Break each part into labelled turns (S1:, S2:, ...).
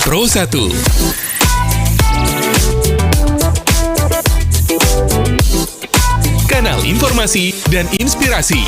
S1: Pro 1. Kanal informasi dan inspirasi.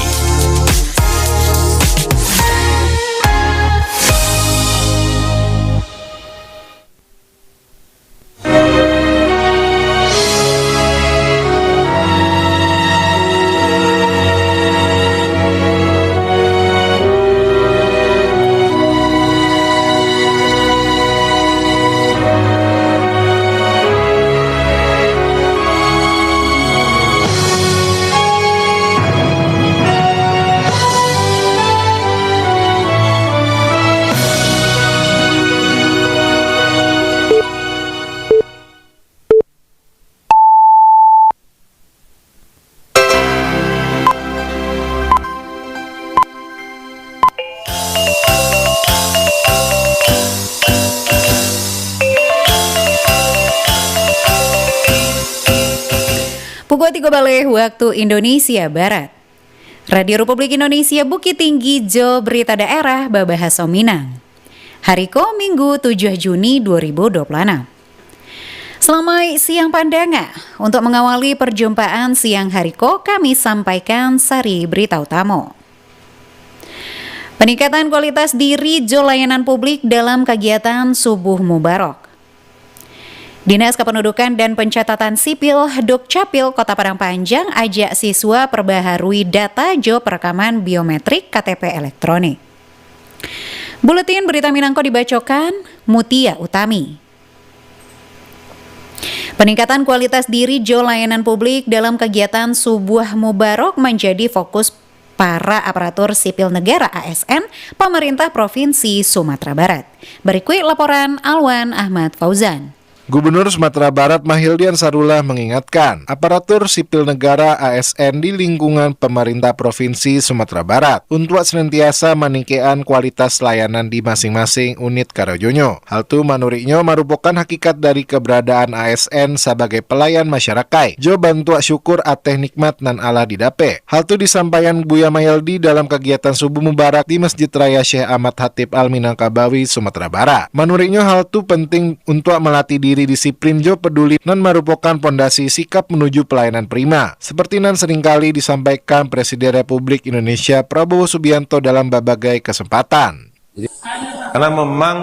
S2: Pukul 3 balik waktu Indonesia Barat. Radio Republik Indonesia Bukit Tinggi Jo Berita Daerah Babahasa Minang. Hari Ko Minggu 7 Juni 2026. Selamat siang Pandanga. Untuk mengawali perjumpaan siang hari Ko, kami sampaikan sari berita utama. Peningkatan kualitas diri Jo layanan publik dalam kegiatan Subuh Mubarak. Dinas Kependudukan dan Pencatatan Sipil Dukcapil Kota Padang Panjang ajak siswa perbaharui data Jo perekaman biometrik KTP elektronik. Buletin Berita Minangko dibacakan Mutia Utami. Peningkatan kualitas diri Jo layanan publik dalam kegiatan Subuh Mubarak menjadi fokus para aparatur sipil negara ASN pemerintah Provinsi Sumatera Barat. Berikut laporan Alwan Ahmad Fauzan.
S3: Gubernur Sumatera Barat Mahildian Sarullah mengingatkan aparatur sipil negara ASN di lingkungan pemerintah Provinsi Sumatera Barat untuk senantiasa meningkatkan kualitas layanan di masing-masing unit Karajonyo. Hal itu menurutnya merupakan hakikat dari keberadaan ASN sebagai pelayan masyarakat. Jo bantu syukur ateh nikmat nan Allah didape. Hal itu disampaikan Buya Mahildi dalam kegiatan Subuh Mubarak di Masjid Raya Syekh Ahmad Hatib Al-Minangkabawi, Sumatera Barat. Menurutnya hal itu penting untuk melatih diri disiplin Jo peduli nan merupakan pondasi sikap menuju pelayanan prima. Seperti nan seringkali disampaikan Presiden Republik Indonesia Prabowo Subianto dalam berbagai kesempatan.
S4: Karena memang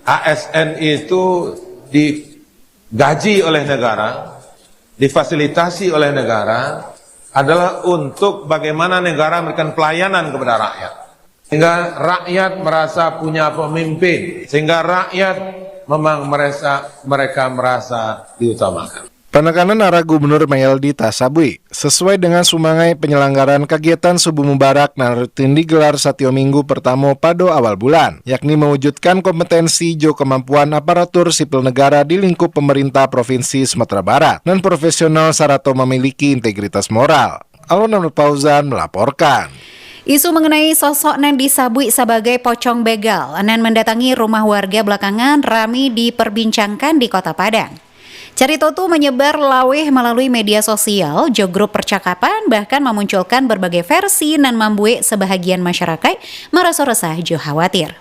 S4: ASN itu digaji oleh negara, difasilitasi oleh negara, adalah untuk bagaimana negara memberikan pelayanan kepada rakyat. Sehingga rakyat merasa punya pemimpin, sehingga rakyat memang mereka merasa diutamakan.
S3: Penekanan arah Gubernur Mahildi Tasabui sesuai dengan sumangai penyelenggaraan kegiatan Subuh Mubarak yang rutin digelar setiap minggu pertama pada awal bulan, yakni mewujudkan kompetensi Jo kemampuan aparatur sipil negara di lingkup pemerintah Provinsi Sumatera Barat dan profesional sarato memiliki integritas moral. Alwan Ahmad Fauzan melaporkan.
S2: Isu mengenai sosok Nandi Sabui sebagai pocong begal nan mendatangi rumah warga belakangan ramai diperbincangkan di Kota Padang. Carita itu menyebar laweh melalui media sosial, Jo grup percakapan bahkan memunculkan berbagai versi nan membuat sebahagian masyarakat merasa resah Jo khawatir.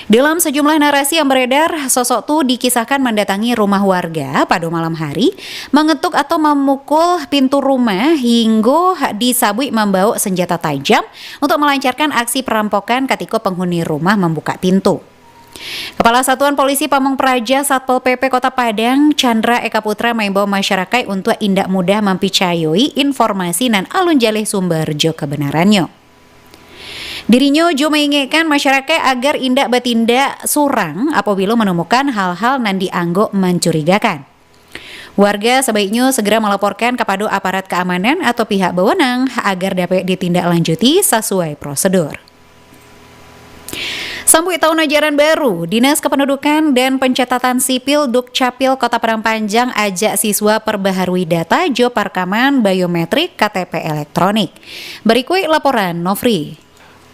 S2: Dalam sejumlah narasi yang beredar, sosok itu dikisahkan mendatangi rumah warga pada malam hari, mengetuk atau memukul pintu rumah hingga disabui membawa senjata tajam untuk melancarkan aksi perampokan ketika penghuni rumah membuka pintu. Kepala Satuan Polisi Pamong Praja Satpol PP Kota Padang, Chandra Eka Putra mengimbau masyarakat untuk indak mudah mempercayai informasi dan alun jalih sumber Jo kebenarannya. Dirinya Jo mengingatkan masyarakat agar indak bertindak surang apabila menemukan hal-hal yang dianggap mencurigakan. Warga sebaiknya segera melaporkan kepada aparat keamanan atau pihak berwenang agar dapat ditindaklanjuti sesuai prosedur. Sambut tahun ajaran baru, Dinas Kependudukan dan Pencatatan Sipil Dukcapil Kota Padang Panjang ajak siswa perbaharui data Jo perekaman biometrik KTP elektronik. Berikut laporan Nofri.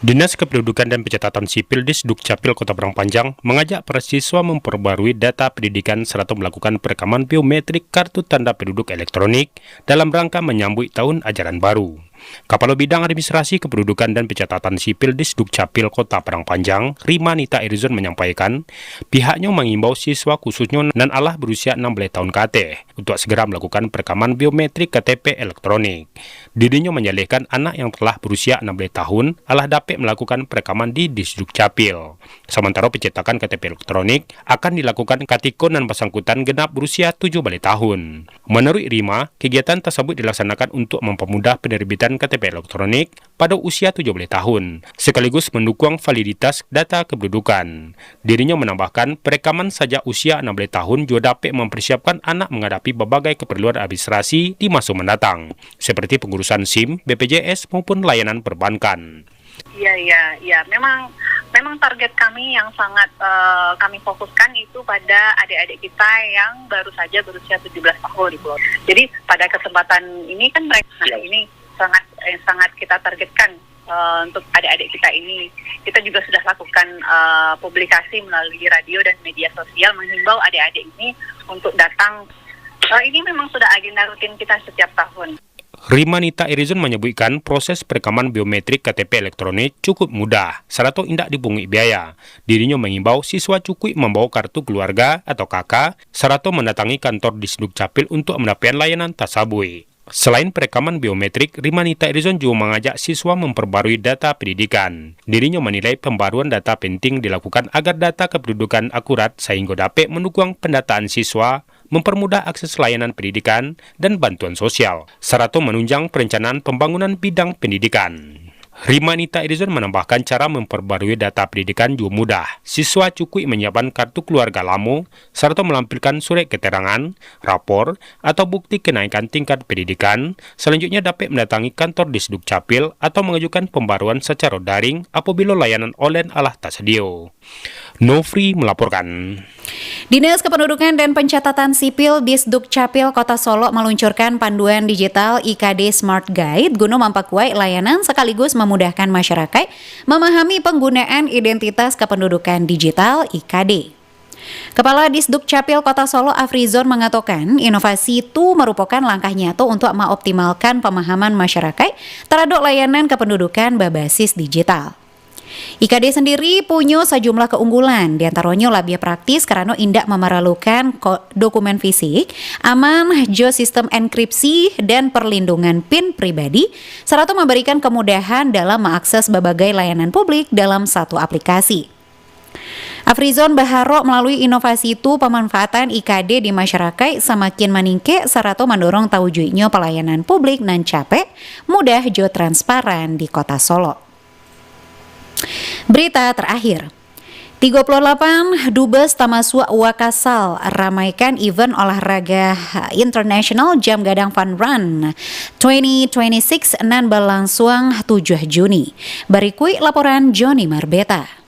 S5: Dinas Kependudukan dan Pencatatan Sipil Disdukcapil Kota Padang Panjang mengajak para siswa memperbarui data pendidikan serta melakukan perekaman biometrik kartu tanda penduduk elektronik dalam rangka menyambut tahun ajaran baru. Kepala Bidang Administrasi Kependudukan dan Pencatatan Sipil di Dukcapil Kota Padang Panjang, Rima Nita Irizon menyampaikan, pihaknya mengimbau siswa khususnya nan alah berusia 16 tahun ke atas untuk segera melakukan perekaman biometrik KTP elektronik. Dirinya menyalahkan anak yang telah berusia 16 tahun alah dapat melakukan perekaman di Dukcapil. Sementara pencetakan KTP elektronik akan dilakukan ketika nan bersangkutan genap berusia 17 tahun. Menurut Rima, kegiatan tersebut dilaksanakan untuk mempermudah penerbitan KTP elektronik pada usia 17 tahun, sekaligus mendukung validitas data kependudukan. Dirinya menambahkan, perekaman sejak usia 16 tahun juga dapat mempersiapkan anak menghadapi berbagai keperluan administrasi di masa mendatang, seperti pengurusan SIM, BPJS maupun layanan perbankan.
S6: Iya. Memang target kami yang sangat kami fokuskan itu pada adik-adik kita yang baru saja berusia 17 tahun. Jadi pada kesempatan ini kan mereka ini sangat kita targetkan untuk adik-adik kita ini. Kita juga sudah lakukan publikasi melalui radio dan media sosial menghimbau adik-adik ini untuk datang. Ini memang sudah agenda rutin kita setiap tahun.
S5: Rima Nita Irizon menyebutkan proses perekaman biometrik KTP elektronik cukup mudah, serta tidak dipungut biaya. Dirinya mengimbau siswa cukup membawa kartu keluarga atau KK, serta mendatangi kantor di Dukcapil untuk mendapatkan layanan tasabui. Selain perekaman biometrik, Rima Nita Irizon juga mengajak siswa memperbarui data pendidikan. Dirinya menilai pembaruan data penting dilakukan agar data kependudukan akurat sehingga dapat mendukung pendataan siswa, mempermudah akses layanan pendidikan dan bantuan sosial, serta menunjang perencanaan pembangunan bidang pendidikan. Rima Nita Irizon menambahkan cara memperbarui data pendidikan juga mudah. Siswa cukup menyiapkan kartu keluarga lama, serta melampirkan surat keterangan, rapor, atau bukti kenaikan tingkat pendidikan. Selanjutnya dapat mendatangi kantor di Dukcapil atau mengajukan pembaruan secara daring apabila layanan online alah tak sedia. Nofri melaporkan.
S2: Dinas Kependudukan dan Pencatatan Sipil Dukcapil Kota Solo meluncurkan panduan digital IKD Smart Guide guna memperkuat layanan sekaligus memudahkan masyarakat memahami penggunaan identitas kependudukan digital IKD. Kepala Dukcapil Kota Solo Afrizon mengatakan inovasi itu merupakan langkah nyata untuk mengoptimalkan pemahaman masyarakat terhadap layanan kependudukan berbasis digital. IKD sendiri punya sejumlah keunggulan, diantaranya lebih praktis karena tidak memerlukan dokumen fisik, aman, sistem enkripsi, dan perlindungan PIN pribadi, serta memberikan kemudahan dalam mengakses berbagai layanan publik dalam satu aplikasi. Afrizon berharap melalui inovasi itu pemanfaatan IKD di masyarakat semakin meningkat serta mendorong terwujudnya pelayanan publik nan capek, mudah, dan transparan di Kota Solo. Berita terakhir, 38 Dubes Tamasua Wakasal ramaikan event olahraga internasional Jam Gadang Fun Run 2026 nan berlangsung 7 Juni. Berikut laporan Johnny Marbeta.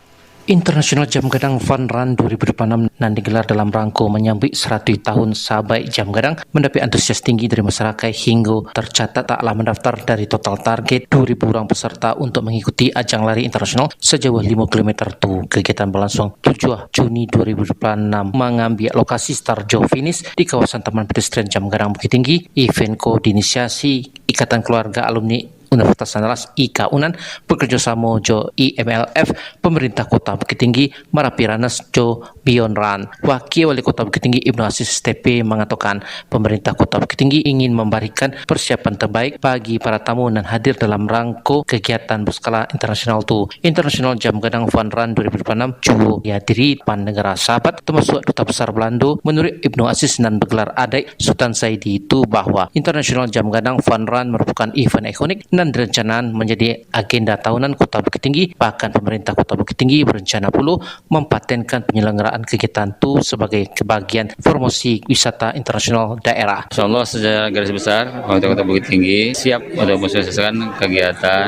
S7: International Jam Gadang Fun Run 2026 nan digelar dalam rangka menyambut 100 tahun sahabat Jam Gadang mendapat antusias tinggi dari masyarakat hingga tercatat taklah mendaftar dari total target 2.000 orang peserta untuk mengikuti ajang lari internasional sejauh 5 km tu. Kegiatan berlangsung 7 Juni 2026 mengambil lokasi start jauh finish di kawasan Taman Pedestrian Jam Gadang Bukit Tinggi. Event diinisiasi Ikatan Keluarga Alumni Universitas Andalas IKA Unan bekerjasama jo IMLF Pemerintah Kota Bukit Tinggi Merapi Ranas jo Beyond Run. Wakil Wali Kota Bukit Tinggi Ibnu Aziz TP mengatakan pemerintah Kota Bukit Tinggi ingin memberikan persiapan terbaik bagi para tamu dan hadir dalam rangka kegiatan berskala internasional tu. International Jam Gadang Fun Run 2026 juga dihadiri pan negara sahabat termasuk Duta Besar Belanda. Menurut Ibnu Aziz dan bergelar Adik Sultan Saidi itu bahwa International Jam Gadang Fun Run merupakan event ikonik dan direncanakan menjadi agenda tahunan Kota Bukit Tinggi. Bahkan pemerintah Kota Bukit Tinggi berencana pula mempatenkan penyelenggaraan kegiatan itu sebagai kebagian promosi wisata internasional daerah.
S8: InsyaAllah secara garis besar pemerintah Kota Bukit Tinggi siap untuk mensukseskan kegiatan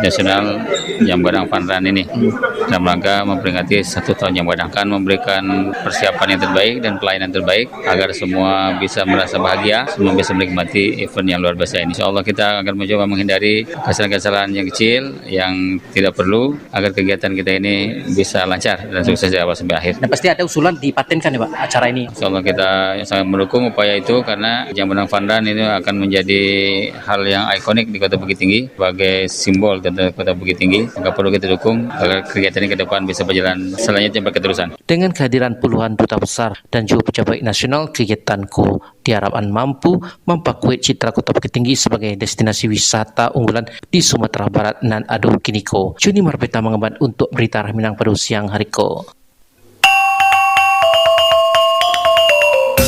S8: nasional Jam Gadang Fun Run ini dalam rangka memperingati 1 tahun Jam Gadang, akan memberikan persiapan yang terbaik dan pelayanan terbaik agar semua bisa merasa bahagia, semua bisa menikmati event yang luar biasa ini. InsyaAllah kita akan mencoba menghindari menghindari kesalahan-kesalahan yang kecil yang tidak perlu agar kegiatan kita ini bisa lancar dan sukses dari awal sampai akhir.
S7: Dan pasti ada usulan dipatenkan ya Pak acara ini.
S8: Insyaallah kita sangat mendukung upaya itu karena Jam Gadang Fun Run ini akan menjadi hal yang ikonik di Kota Bukit Tinggi sebagai simbol tentang Kota Bukit Tinggi. Maka perlu kita dukung agar kegiatan ini ke depan bisa berjalan selanjutnya berketerusan.
S7: Dengan kehadiran puluhan duta besar dan juga pejabat nasional, kegiatanku diharapkan mampu memperkuat citra Kota Bukit Tinggi sebagai destinasi wisata unggulan di Sumatera Barat nan adu kiniko. Juni Marbeta mengemban untuk Berita Minang pada siang hari ko.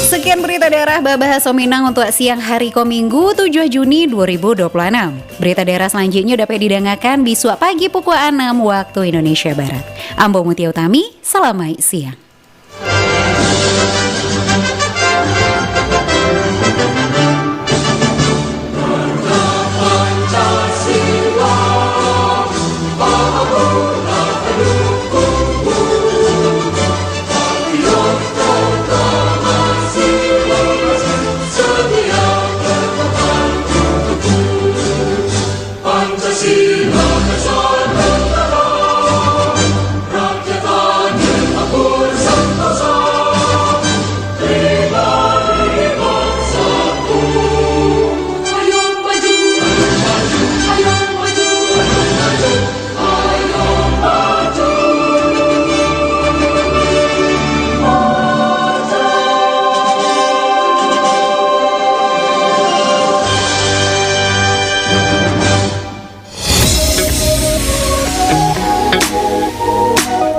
S2: Sekian berita daerah Babahasa Minang untuk siang hari ko Minggu 7 Juni 2026. Berita daerah selanjutnya dapat didengarkan besok pagi pukul 6 waktu Indonesia Barat. Ambo Mutia Utami, selamat siang.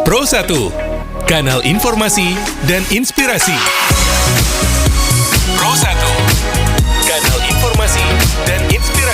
S1: Pro 1, kanal informasi dan inspirasi. Pro 1, kanal informasi dan inspirasi.